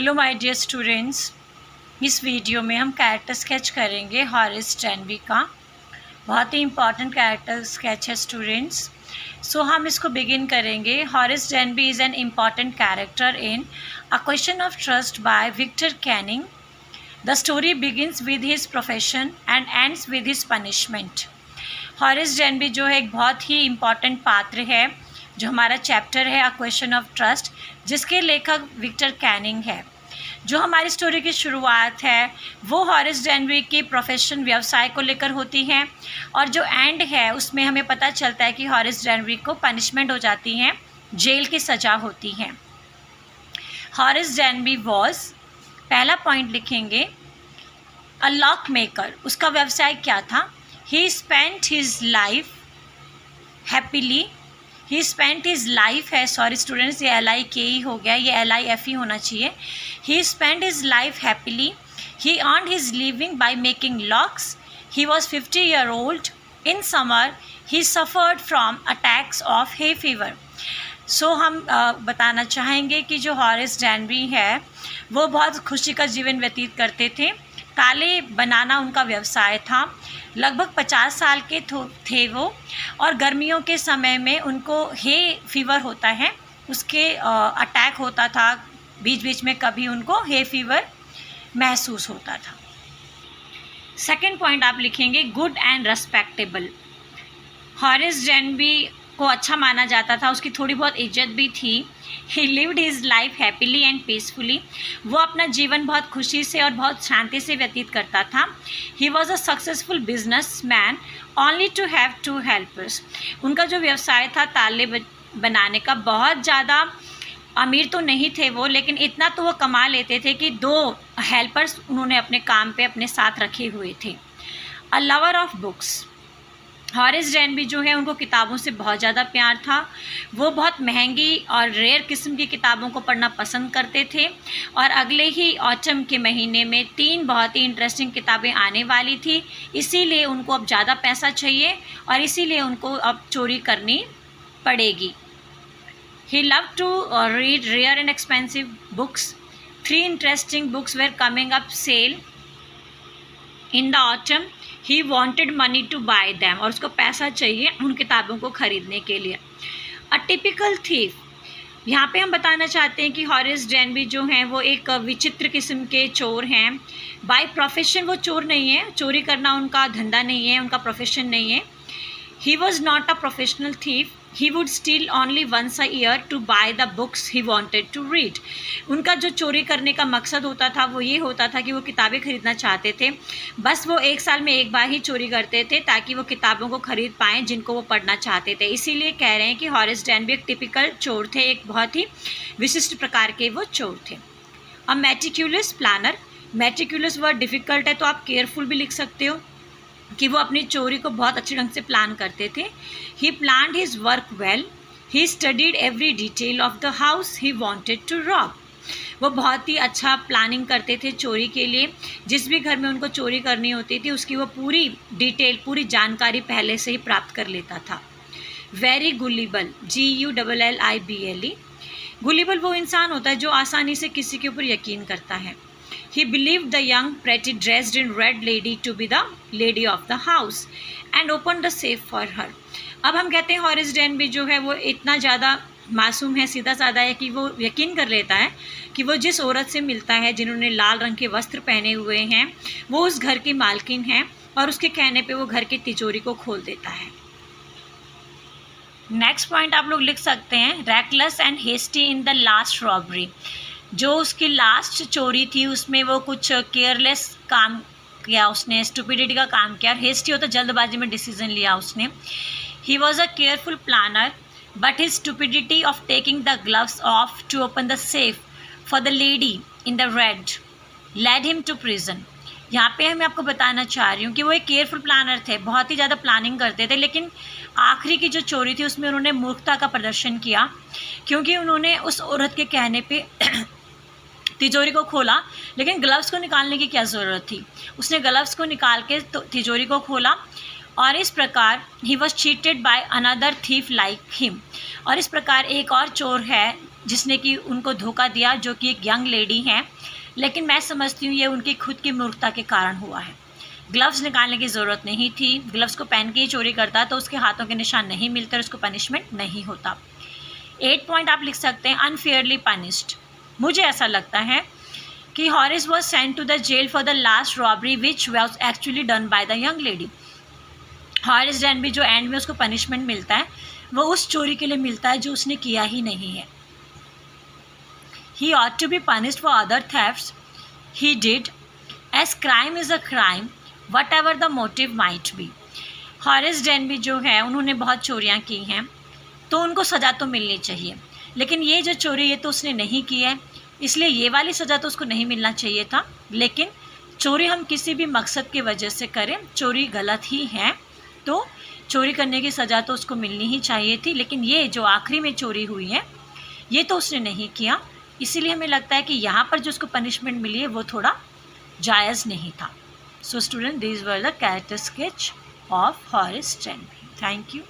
Hello my dear students, इस video में हम कैरेक्टर स्केच करेंगे हॉरेस डेनबी का। बहुत ही इम्पॉर्टेंट कैरेक्टर स्केच है स्टूडेंट्स। सो हम इसको बिगिन करेंगे। Horace Denby is an important character in a question of trust by Victor Canning. The story begins with his profession and ends with his punishment. Horace Denby जो है एक बहुत ही important पात्र है जो हमारा चैप्टर है अ क्वेश्चन ऑफ ट्रस्ट, जिसके लेखक विक्टर कैनिंग है। जो हमारी स्टोरी की शुरुआत है वो हॉरेस डेनबी की प्रोफेशन व्यवसाय को लेकर होती है, और जो एंड है उसमें हमें पता चलता है कि हॉरेस डेनबी को पनिशमेंट हो जाती है, जेल की सज़ा होती है। हॉरेस डेनबी वॉज, पहला पॉइंट लिखेंगे, अ लॉक मेकर। उसका व्यवसाय क्या था? He spent his life happily. He spent his life है, सॉरी स्टूडेंट्स, ये LIKE हो गया, ये LIFE होना चाहिए। He spent his life happily. He earned his living by making locks. He was 50 year old. In summer he suffered from attacks of hay fever. So हम बताना चाहेंगे कि जो हॉरेस डेनबी है वो बहुत खुशी का जीवन व्यतीत करते थे। ताले बनाना उनका व्यवसाय था। लगभग 50 साल के थे वो, और गर्मियों के समय में उनको हे फीवर होता है, उसके अटैक होता था बीच बीच में, कभी उनको हे फीवर महसूस होता था। सेकंड पॉइंट आप लिखेंगे, good and respectable. Horace Denby को अच्छा माना जाता था, उसकी थोड़ी बहुत इज्जत भी थी। ही lived his life happily and peacefully. वो अपना जीवन बहुत खुशी से और बहुत शांति से व्यतीत करता था। He was a successful businessman only to have 2 helpers. उनका जो व्यवसाय था ताले बनाने का, बहुत ज़्यादा अमीर तो नहीं थे वो, लेकिन इतना तो वो कमा लेते थे कि 2 हेल्पर्स उन्होंने अपने काम पे अपने साथ रखे हुए थे। A lover of books. Horace Denby जो है उनको किताबों से बहुत ज़्यादा प्यार था। वो बहुत महंगी और रेयर किस्म की किताबों को पढ़ना पसंद करते थे, और अगले ही ऑटम के महीने में 3 बहुत ही इंटरेस्टिंग किताबें आने वाली थी। इसीलिए उनको अब ज़्यादा पैसा चाहिए और इसीलिए उनको अब चोरी करनी पड़ेगी। He loved to read rare and expensive books. 3 interesting books were coming up sale in the autumn. He wanted money to buy them. और उसको पैसा चाहिए उन किताबों को खरीदने के लिए। A typical thief. यहाँ पे हम बताना चाहते हैं कि हॉरेस डेनबी जो हैं वो एक विचित्र किस्म के चोर हैं। बाय प्रोफेशन वो चोर नहीं है, चोरी करना उनका धंधा नहीं है, उनका प्रोफेशन नहीं है। He was not a professional thief. He would steal only once a year to buy the books he wanted to read. उनका जो चोरी करने का मकसद होता था वो ये होता था कि वो किताबें खरीदना चाहते थे। बस वो 1 साल में एक बार ही चोरी करते थे ताकि वो किताबों को खरीद पाएँ जिनको वो पढ़ना चाहते थे। इसीलिए कह रहे हैं कि हॉरेस डेनबी एक टिपिकल चोर थे, एक बहुत ही विशिष्ट प्रकार के वो चोर थे। अ मेटिक्यूलस प्लानर। मेटिक्यूलस वर्ड डिफ़िकल्ट है तो आप केयरफुल भी लिख सकते हो कि वो अपनी चोरी को बहुत अच्छे ढंग से प्लान करते थे। He planned his work well. He studied every detail of the house he wanted to rob. वो बहुत ही अच्छा प्लानिंग करते थे चोरी के लिए। जिस भी घर में उनको चोरी करनी होती थी उसकी वो पूरी डिटेल, पूरी जानकारी पहले से ही प्राप्त कर लेता था। Very गुलिबल, GULLIBLE। गुलिबल वो इंसान होता है जो आसानी से किसी के ऊपर यकीन करता है। He believed the young, pretty dressed in red lady to be the lady of the house and opened the safe for her. अब हम कहते हैं हॉरेस डेनबी जो है वो इतना ज़्यादा मासूम है, सीधा साधा है कि वो यकीन कर लेता है कि वो जिस औरत से मिलता है जिन्होंने लाल रंग के वस्त्र पहने हुए हैं वो उस घर की मालकिन है, और उसके कहने पे वो घर की तिजोरी को खोल देता है। नेक्स्ट पॉइंट आप लोग लिख सकते हैं, reckless and hasty in the last robbery. जो उसकी लास्ट चोरी थी उसमें वो कुछ केयरलेस काम किया उसने, स्टुपिडिटी का काम किया, और हेस्टी होता जल्दबाजी में डिसीजन लिया उसने। He was a careful planner but his stupidity of taking the gloves off to open the safe for the lady in the red led him to prison. यहाँ पे मैं आपको बताना चाह रही हूँ कि वो एक केयरफुल प्लानर थे, बहुत ही ज़्यादा प्लानिंग करते थे, लेकिन आखिरी की जो चोरी थी उसमें उन्होंने मूर्खता का प्रदर्शन किया, क्योंकि उन्होंने उस औरत के कहने पे तिजोरी को खोला, लेकिन ग्लव्स को निकालने की क्या ज़रूरत थी। उसने ग्लव्स को निकाल के तिजोरी को खोला, और इस प्रकार he was cheated by another thief like him. और इस प्रकार एक और चोर है जिसने कि उनको धोखा दिया, जो कि एक यंग लेडी हैं, लेकिन मैं समझती हूँ ये उनकी खुद की मूर्खता के कारण हुआ है। ग्लव्स निकालने की ज़रूरत नहीं थी, ग्लव्स को पहन के ही चोरी करता तो उसके हाथों के निशान नहीं मिलते और उसको पनिशमेंट नहीं होता। 8 पॉइंट आप लिख सकते हैं, अनफेयरली पनिश्ड। मुझे ऐसा लगता है कि Horace was sent to the jail for the last robbery which was actually done by the young lady. Horace Denby जो एंड में उसको पनिशमेंट मिलता है वो उस चोरी के लिए मिलता है जो उसने किया ही नहीं है। He ought to be punished for other thefts he did, as crime is a crime, whatever the motive might be. हॉरिस Denby जो है उन्होंने बहुत चोरियां की हैं, तो उनको सज़ा तो मिलनी चाहिए, लेकिन ये जो चोरी ये तो उसने नहीं की है, इसलिए ये वाली सज़ा तो उसको नहीं मिलना चाहिए था। लेकिन चोरी हम किसी भी मकसद की वजह से करें, चोरी गलत ही है, तो चोरी करने की सज़ा तो उसको मिलनी ही चाहिए थी। लेकिन ये जो आखिरी में चोरी हुई है ये तो उसने नहीं किया, इसीलिए हमें लगता है कि यहाँ पर जो उसको पनिशमेंट मिली है वो थोड़ा जायज़ नहीं था। So student, these were the character sketch of हॉरिस Denby. Thank you.